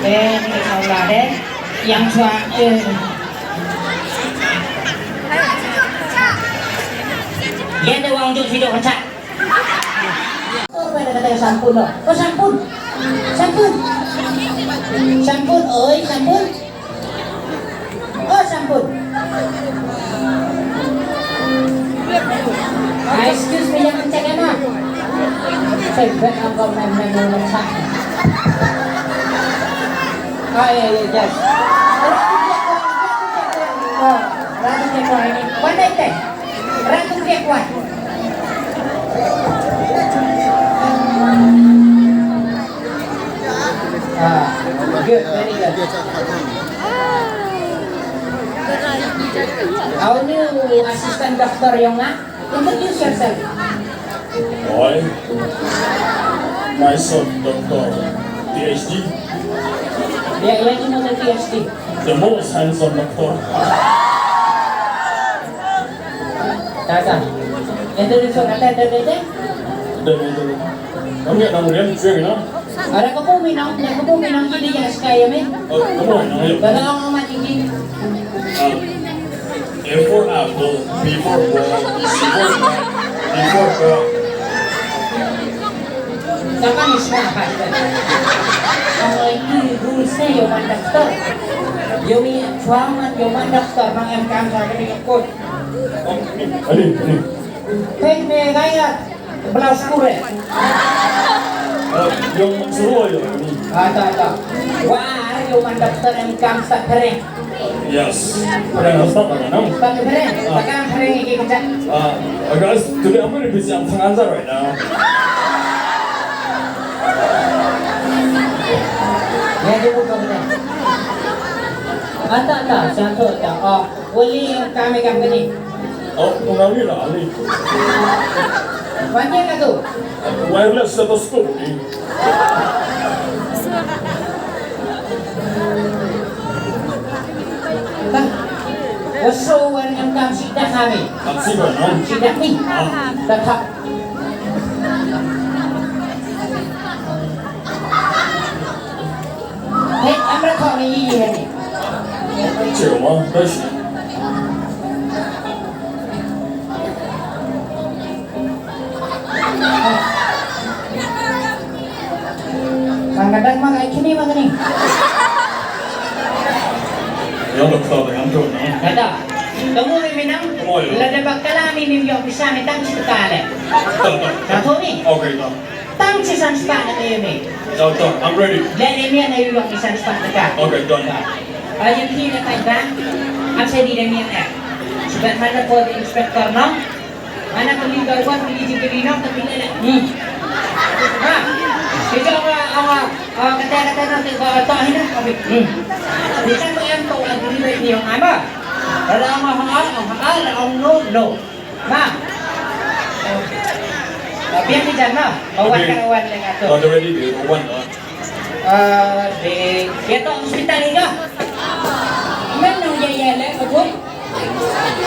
Ini salah deh. Yang cuak. Yan ada uang untuk hidup kacak. Oh, mana kata sampun loh? Oh sampun, sampun, sampun, oi sampun. Oh sampun. Excuse me yang cek mana? Saya bet angkau main-main kacak. Oh iya yes. Oh, ratu cek ini. Pandai teh. Ratu cek kuat. Good, very good. Our new assistant doctor Yonga, introduce yourself. Hi, myself, Dr. PhD, Yeah, you know the PhD. the most handsome doctor. Tata, introduce yourself. Kamu yang namun yang cuy na? Ada kepuminang jadi yang sekaya me. Kamu yang namun yang. Dalam orang mati gini. A for apple, B for ball, C for bat, D for dog. Jangan isma apa itu. Kalau ini rulusnya yoman dokter. Yomi cuaman yoman dokter mang MKM saya ni ikut. Ani. Hei me gaya belas kure. Yang suruh ya ini. Ada. Wah, yoman dokter MKM tak keren. Yes. Pernah nasta tak kan? Tak keren. Takkan keren ini kerja. Guys, today I'm very busy. I'm Tanganza right now. Ya dulu kau Ata, satu tak. Oh, boleh yang kami ni. Oh, pengawi lah Ali. Banyak kan tu? Wireless stethoscope ni. Kan? Usuan yang kami sidak kami. Aksi mana? Sidak ni. Tetap. Hei, ambil kau ni ni. Cik mah, dah sih. Kadang-kadang mah kayak gini mah ni. Yang doktor yang tu na. Kata, kamu minang? Lada bakala ni yung bisa ni tang sekali. Kata ni? Okay dah. Tang si sanspa na kayo ni. Doctor, I'm ready. Lada niya na yung sanspa na ka. Okay, done. Yung kina tayo ba? Ang sa di na niya na. Sebab mana po di inspektor no? Mana ko yung gawin, hindi jigilino, tapi na. Ha? Ito ang kata-kata natin kakatahin na. Bisa mo yan ito ang delivery niyong ama. Wala ang mahal, ang no. Ma. Biar ni dyan, ma. Awan ka awan lang ato. Oh, ready di one na. Ito ang hospital niya. Iman nang yayala, ako?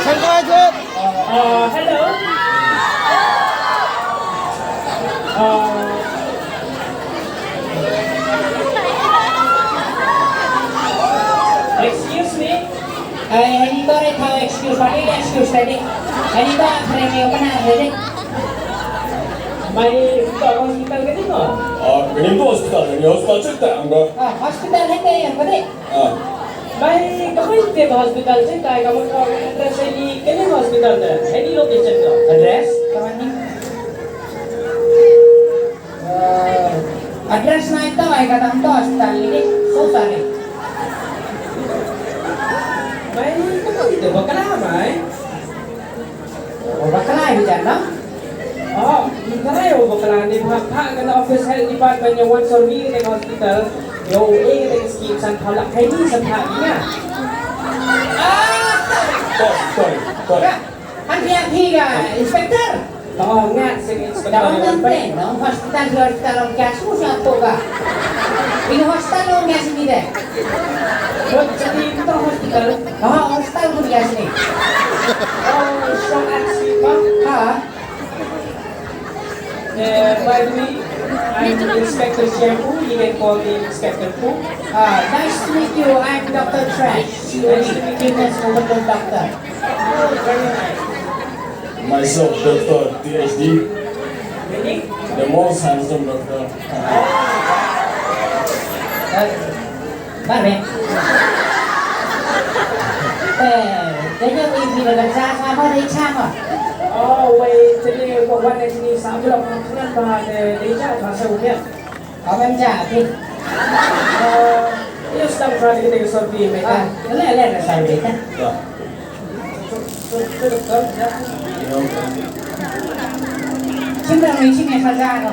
Hello? Excuse me? Hindi ba rin tao excuse? Bakit excuse tadi? Hindi ba friend yung panahon? May hospital ka din mo? Ganyan to hospital. Ganyan hospital check tayo ang ba? Hospital hindi yan pwede. May kakwente ba hospital check tayo? Kamag address ID ganyan hospital na? Any location ko? Address? Kawan ni? Address na ito ay katang to hospital ini. So sorry. May kakwente ba ka na may? O bakala bicara no? Oo, karayo ba pala ni Pak ka na office health department yung once or week ng hospital yung ng scheme sa halak kay ni sa niya. Sorry. Ang higa inspector. Oo nga, sige inspector. Dapat natin, no? Hospital ang kaso siya to ka. Ini hospital ang gas ni deh. What sa dito hospital? Hospital ang gas ni. Oh, strong accident ba? Ha? By the way, I'm Inspector Shampoo. You can call me Inspector Poo. Nice to meet you. I'm Dr. Trash. Nice to meet you, Miss Overton Doctor. Oh, very nice. Myself, Dr. PhD, Really? the most handsome doctor. Bakit? Ganyan yung pinagagsaha mo na isang mo. Wait, today ko one is ni sa bulok ng sunan ba de ja sa sa unya. Kaman siya, okay? Yung stamp card kita yung sorti may ka. Wala na sa ulit, ha? Yeah. You know, Siyempre, may sinasasa ako.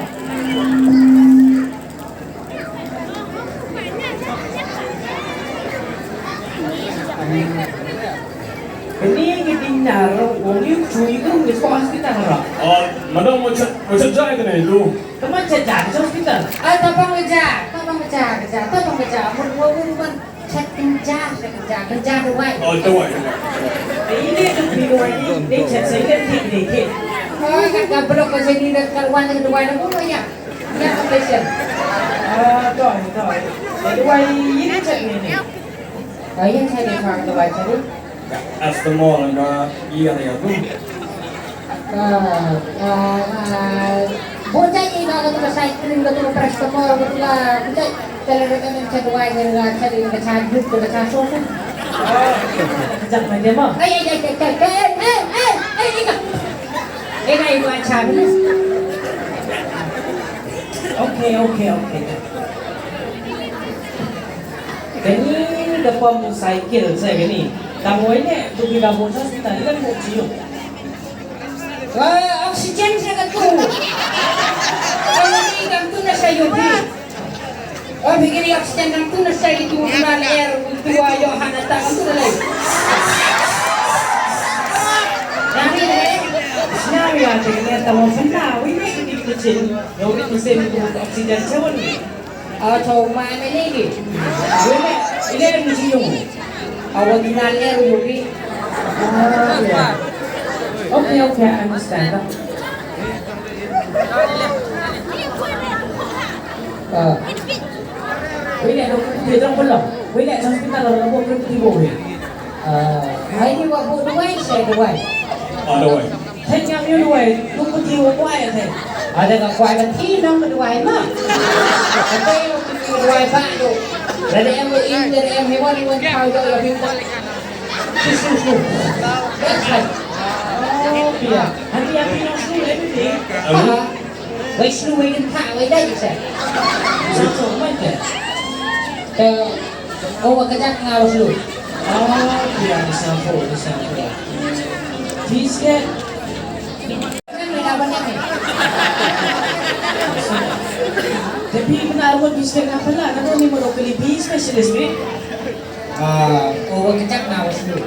Ini yang kita naro, orang cuy kan di hospital naro. madam, macam jaya ka na ito. Teman saja di hospital. Tapang kerja. Mun chat kerjaด้วย Ito ay. Ini tu video ini chat saya kan tik. Oh, kan belum kasi ni kawan ng duwa na mo ya. Ya completion. Toh. Jadi why ini chat ni? Ayan sa ni fang duwa sa ni. After more, iya na ito. Bocah ini kalau tu saya kering tu presto mo betul bocah talaga naman sa duwa ng sa ni sa group ko sa social. Kejap aja mo. Ay ikaw. Ikaw yung sabi na. Okay. Kani dapat mo cycle saya gini. Kamu ini tu bila bos hospital kan mau cium. Oksigen sa kato. Kalau ni ganito na sa yubi. Bigyan oksigen ganito na sa ito na air tuwa yung hanata ganito na lang. Dami na eh. Sinabi natin kanya tamo sana. Wala hindi ko chin. Yung ito sa oxygen sa wala. So maame lagi. Wala. Ile mo cium. Awag na air yubi. Yeah. Okay, I understand. Wala, tidak belum. Wala, sa hospital lang mo kung tibo eh. Ay di wa po duway sa duway. Ano ay? Thay nhau như vậy, lúc có tibo có ai thế? Ada ka kwai ban thi nong duway ma. Ate yung duway ba do. Dari em in dari em hewan hewan kau do ya pinta. Susu. That's right. Oh, iya. Hati-hati yang susu everything. Wai slu wai kan tak wai dah je. Susu macam. Kau kejap ngau slu. Oh, iya, disampo. Biscuit. Kan mereka banyak ni. Tapi benar pun biscuit nga pala. Ano ni mo Philippine specialist eh? Kau kejap ngau slu.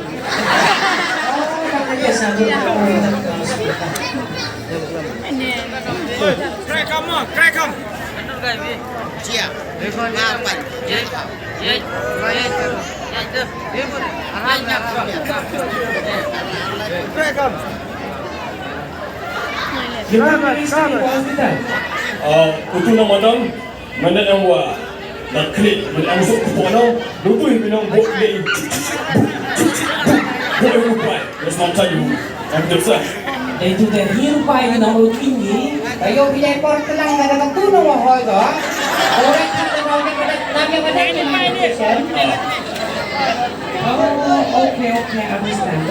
Oh, makanya sabi ko ng hospital. Crack 'em. Chia. Ngapan. Crack 'em. Gimana istri mo hospital? Ito na madam, mana yang wa naklik, mana yang masuk ke ano, lutu yung pinang buat day. Buat yung upay, mas mamsa yung ang tersa. Itu dan hirupay na nomor tinggi. Kayo bilay por lang na nagtulong mo hoy do. Ora ka na mo na pada ni patient. Oh, okay, I understand.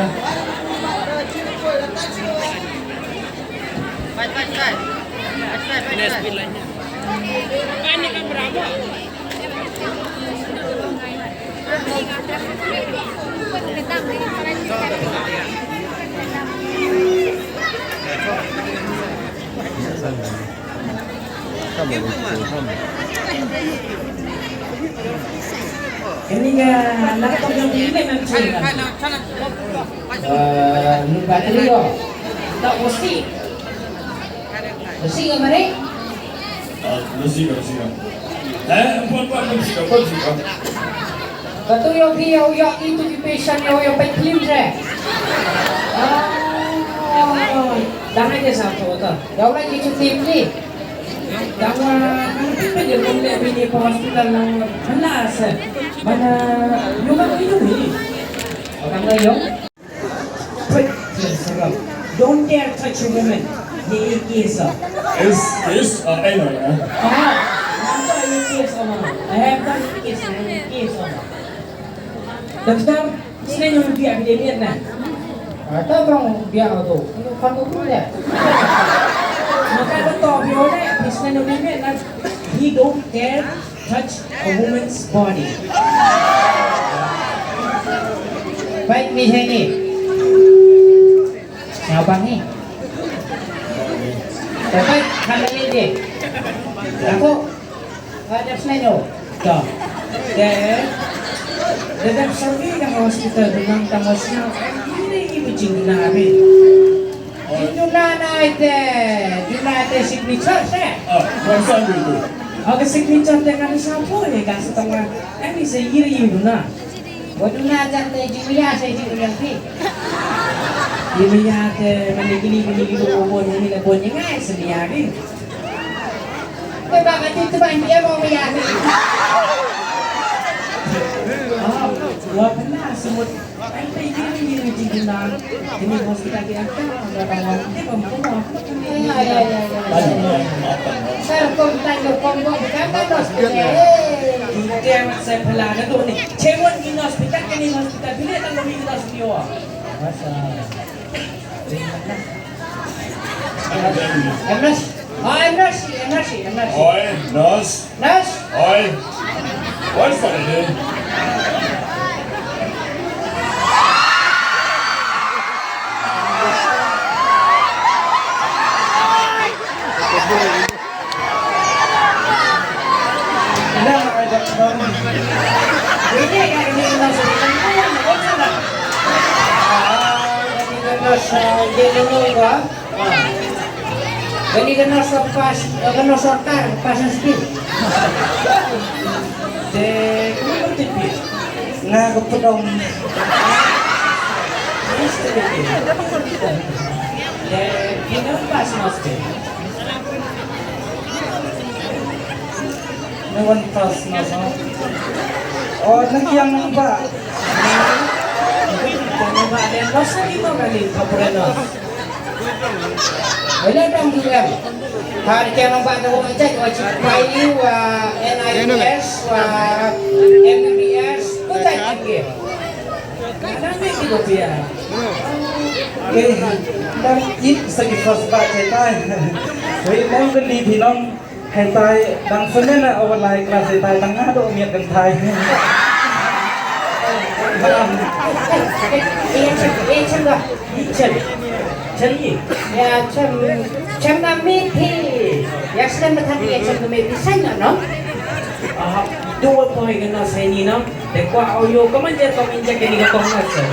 Ini nga laptop yang ini memang cina. Bateri ko. Tak mesti. Mesti ka mari. Nasi ka. Buat nasi ka. Betul yung hiyaw itu di patient yung patient. dah aja satu tu. Kau lagi cuti ni. Jangan kita je boleh pergi ke hospital kelas. Mana yoga itu ni. Orang layong. Don't dare touch a woman. Ye kisah. Is ano na? Nampak ye kisah mana? I have done kisah. Doktor, sini yang dia lihat nah. Atau bang biar tu. Ini kan tu dia. Maka doktor biar deh. Sini yang dia lihat nah. He don't dare touch a woman's body. Baik ni saya ni. Siapa ni? Baik kami ni dia. Aku ada senyo. Dah. Dalam survei yang hospital dengan tamasnya ini berjingga nabi. Jumlah signature saya. Saan dito? Aga signature dengan siapa ya kan setengah. Ini saya iri na. Waduh na jantai jumlah saya jumlah ni. Dia melihat menegini ubon ini lebonnya ngai sedia ni. Sebab itu banyak dia mau bayar. Wah pernah semut. Kita ini jingga ini hospital dia kan ada orang dia pembunuh. Serkom tanggung kongkong kata hospital. Dia saya pelana tu ni. Cewek di hospital kan di hospital bila tanggung di hospital. Masa. Emnas. Oi, Nas. Nas. Oi. What's that again? Ini kan ini nas. Jadi kena sortar pasan skill. Kenapa tipi? Nga kepedong. Ini pas mesti. Nawan pas nasa. Oh, nagyang ba? Kalau tak ada nos itu kali kapurenos. Wala tang juga. Hari kaya nang bata ko cek wajib payu wa NIS wa MBS ko cek ge. Karena ni kita biar. Okay, dan it sagi first batch tay. Wei mong kan diพี่น้องให้ตายดังซึ่งน่ะเอาไลน์คลาสให้ตายตั้ง5โดเมียกันไทย Cem dah. Cari. Ya cem kami thi. Ya sedang bertanya ya cem kami sana no. Dua poin kena saya ni no. Dekwa audio kemenjer kemenjer ini ketong aja.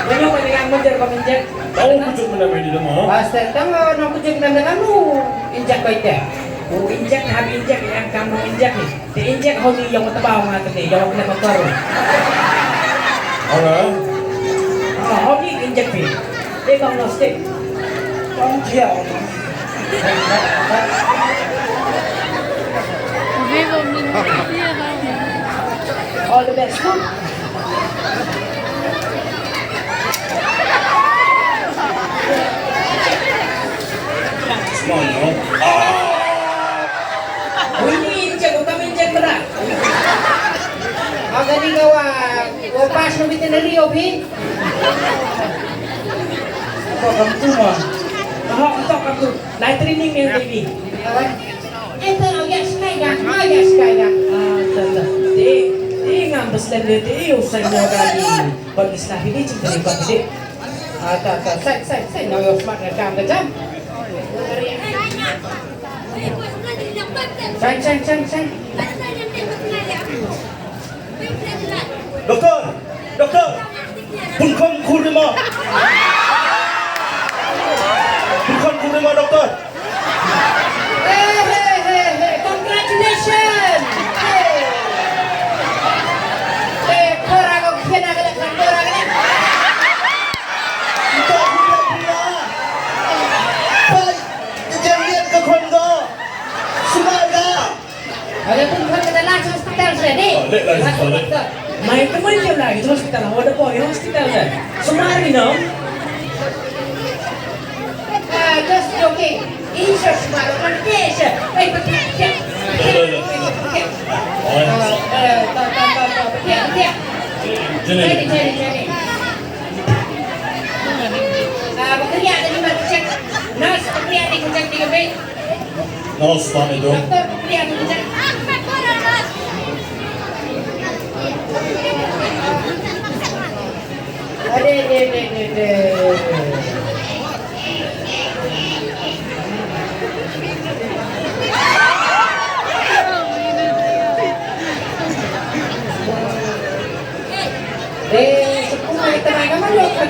Banyak dengan menjer kemenjer. Tahu pucuk mana di rumah? Pasti tangga nak kucing dan kamu injak kau itu. Injak habis injak yang kamu injak ni. Injak hobi yang terbau mata ni, yang kena motor. Ano? Hobi injak ni. Dia kau nak stick. ต้องเที่ยว All the best. Small, no? Ini injak utama injak berat. Agak ni kau pas lebih tenang opi.ก็ทำตู้มา Untuk aku. Live training ni baby. Itu agak sekali dah. Betul. Dia ngambes lagi dia usai lagi. Bagi staff ini cinta ni bagi dia. Saya nak yang smart rekam kejam. Saya. Doktor, doktor,คุณได้มาdoktor. Hey, congratulations. Hey, korang kau kena korang ni. Itu aku bilang. Guys, balik. May teman dia lagi di hospital. Ada boy di hospital kan. Semari no. Just joking. Insya semua orang desa. Baik betul. Jadi. Bekerja tadi mana cek? Nas bekerja di cek di kafe. Nas tane dong. Doktor bekerja di cek. Ade. Sepuluh kita main kamu lo kan?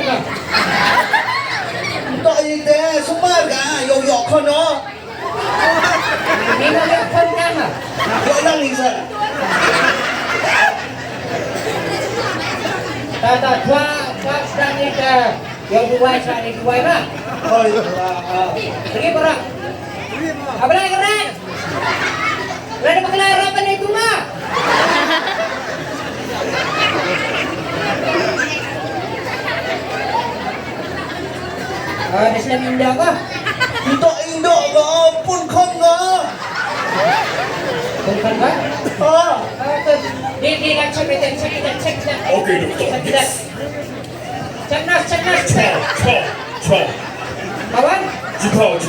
Untuk itu sumber kan, yok kono, Ini lo kan kamu? yok lang ni sir. Tata tua sedang ni ke? Yang dua lah. Oh iya. Pergi orang. Apa lagi keren? Berada pengelar apa ni tu mah? Di Islam Indah kah? Untuk Indo ke, pun kon ke. Bukan kah? Oh, Dia nak cek. Okey, doktor. Cek nas. Ciao. Kawan? Ciao.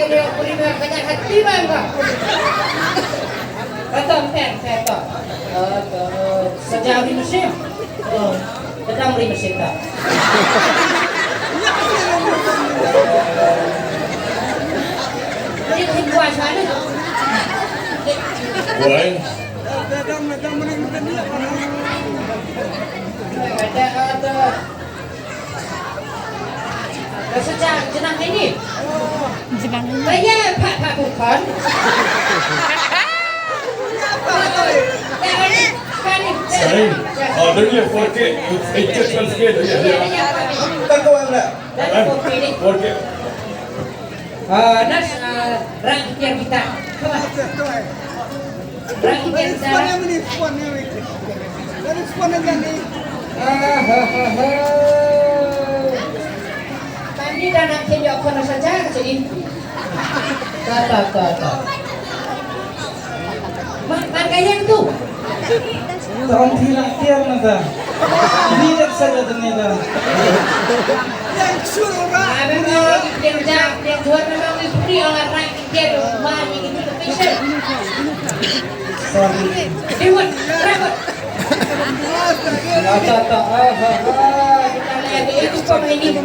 Dia punya banyak hati bangga. Kata. Sejauh di Mesir. Sedang di Mesir tak? Jadi buat sana. Why? Ada. Sejak jenang ini. Saya Pak bukan. Sekarang, dari 4K, 8K, 12K dari dia. tak kawan tak? 4K. Nas rakyat kita. Rakyat kita. Tadi dah nak tunjuk kono saja jadi. Tak. Mak yang tu. Tahun hilang tiar nada. Tidak saja ternyata. Memang yang jual memang free orang rakyat rumah ini itu special. Sorry. Ribut. Tak. Kita lihat itu kok ini.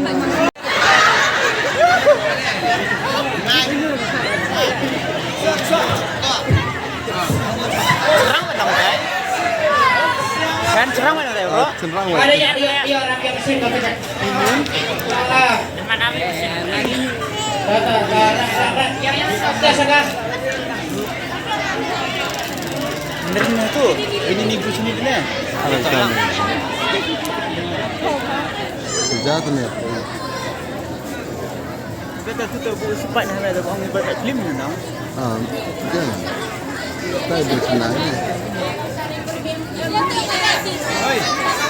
Cerang mana deh, bro? Ada yang dia orang yang mesin kau pecat. Mana mesin? Yang sudah segar. Bener nih tuh, ini nih gue sini deh. Jahat ni. Kita tuh bu sempat nih ada orang buat film nih, nau. Jangan. Saya bersenang.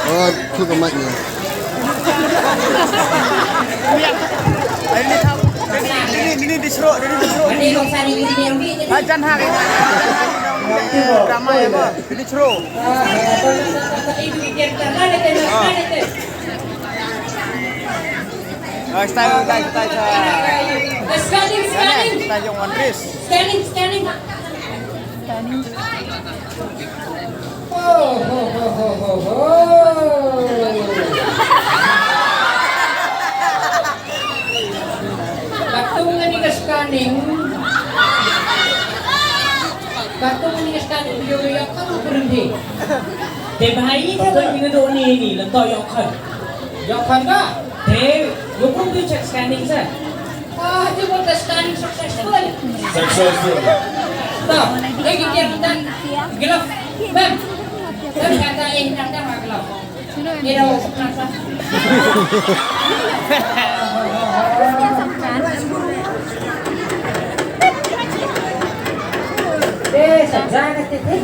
Oh, tu kematnya. Ini tahu. Ini diserok. Ini kau sari ini yang bi. Ajan hari. Drama ya, Pak. Ini serok. Ini bikin mana tu? Style. Scanning. Style yang one race. Scanning. Oh. Patungan ni ke scanning. Yo kamu berhenti. Bahaya kan ini dok ni letak yokan. Yokan kah? You pun tu check scanning sah. Dia buat scanning successful. Successful. Tak, lagi dia kita gelap. Bang. Dan kata nak gelap. Dia dah kenapa? Saja kata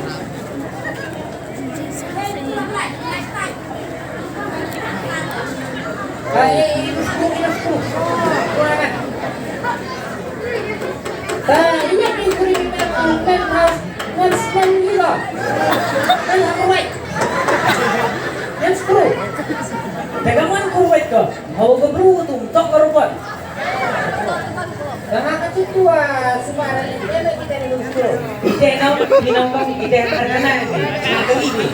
Pegangan kurwet ko. Hawa ka bro tu, tok ka robot. Jangan kecil tua, sembarang ini kita ni dulu. Kita nak dinambang kita anak-anak ni. Nak ini.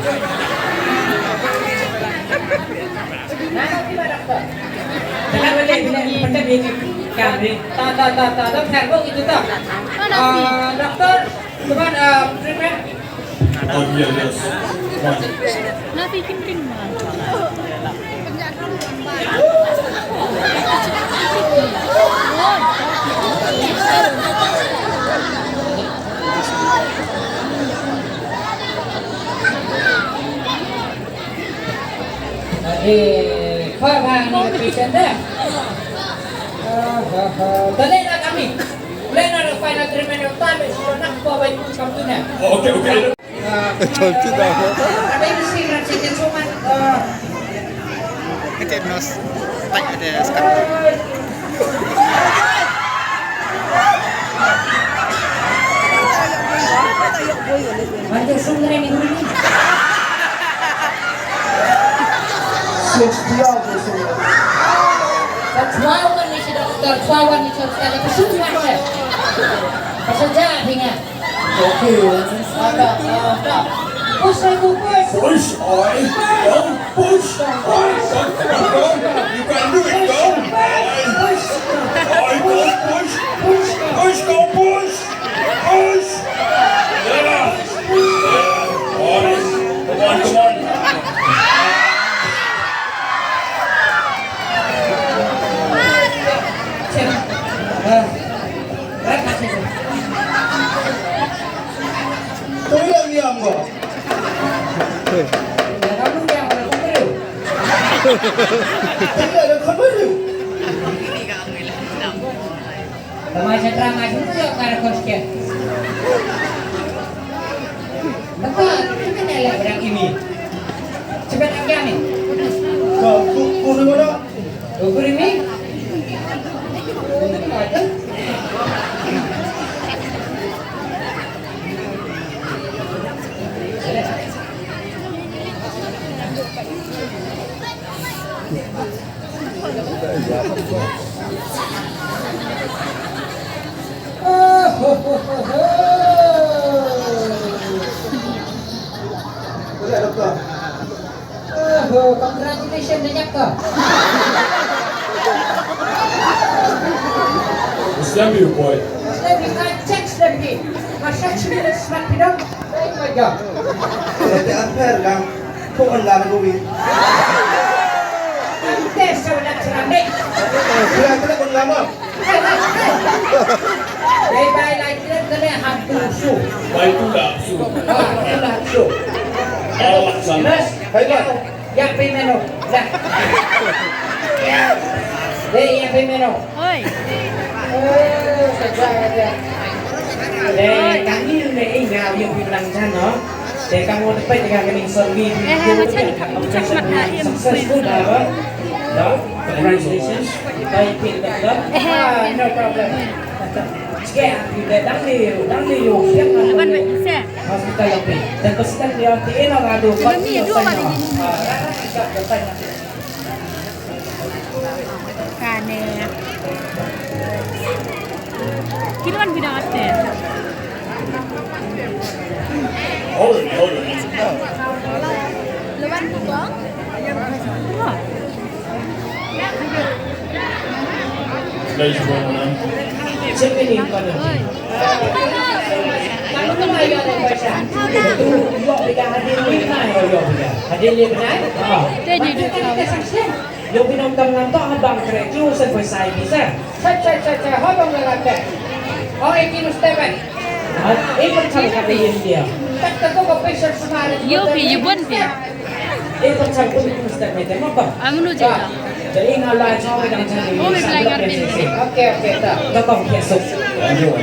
Nak kita doktor. Jangan boleh ni pandai ni kamera. Tak. Doktor kau itu tak. Doktor, cuba treatment. Oh, yes. Nanti kim Kau bang ni patient dah. Tadi nak kami. Boleh nak final treatment yang tamat. Nak kau baik kamu ni. Okay. Cantik dah. Ada mesti nak cakap cuma. Kecil nos. Tak ada sekarang. Macam sungguh ni dulu ni. Tertuawan ni sudah tertuawan ni sudah kesulitan saya. Kesaja tinggal. Okey. Ada. Push aku push. Push, oi. Don't push. Oi, you can do it, go. Push. Oi, don't push. Push, go push. Push. Yeah. Oi, come on. Kau yang diam kau. Kamu yang mana kau? Tidak ada kabar ni. Tamai terang aja tu yang cara kau sekian. Betul, kita ni lah berang ini. Cepat aja ni. Kau ni mana? Ukur ini. Ada. Boleh doktor. Congratulations banyak kau. Islam you, boy. Lebih kacak lebih. Masa cuma smart hidup. Baik aja. Berarti unfair kan? Kau enggak nak gue. Tes saudara cerdik. Kira-kira kau enggak mau. Baik lagi kena hantu su. Baik tu tak su. Itulah su. Allah sana. Mas, yang primero. Dah. Yang primero. Oi. Saja. Kami ni ingat yang bilang sana. Kamu dapat dengan kami survey. Macam ni kamu cepat nak yang Successful dah. Congratulations. Baik doktor. No problem. Sekian kita dang liu siap Lepas baik saya. hospital yang ni. Dan hospital yang ni enak ada. Ini dua balik ini. Kane. Kira kan bidang apa? Hold on. Lewan tukang. Wah. Sudah cuba mana? Siapa ni pada? Oi. Kalau tu ayah ada baca. Itu yok dekat hadir ni mana yok dia? Hadir ni benar? Dia jadi saksian. Yok binong tang tak abang kerja sen pasai bisa. Saya habang lelaki. Oh ini Mustafa. Ini macam kata dia. Tak tahu kau pesel semalam. Yo pi jebon pi. Ini macam kau Mustafa itu apa? Amnu jaga. Jadi ngalah cakap dengan saya. Oh, belajar ngerti. Okey tak. Kau biasa. Lanjut.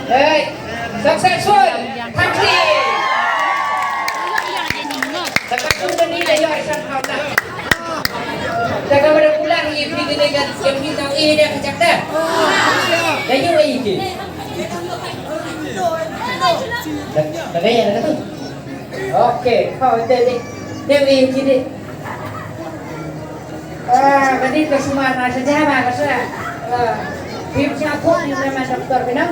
Hey, successful country. dengan yang kita dia kecak dah. Dah you iki. Dah gaya dah tu. Okey, kau tadi. Dia iki dia. Tadi ke Sumarna saja mah, Phim siapa yang nama doktor Pinang?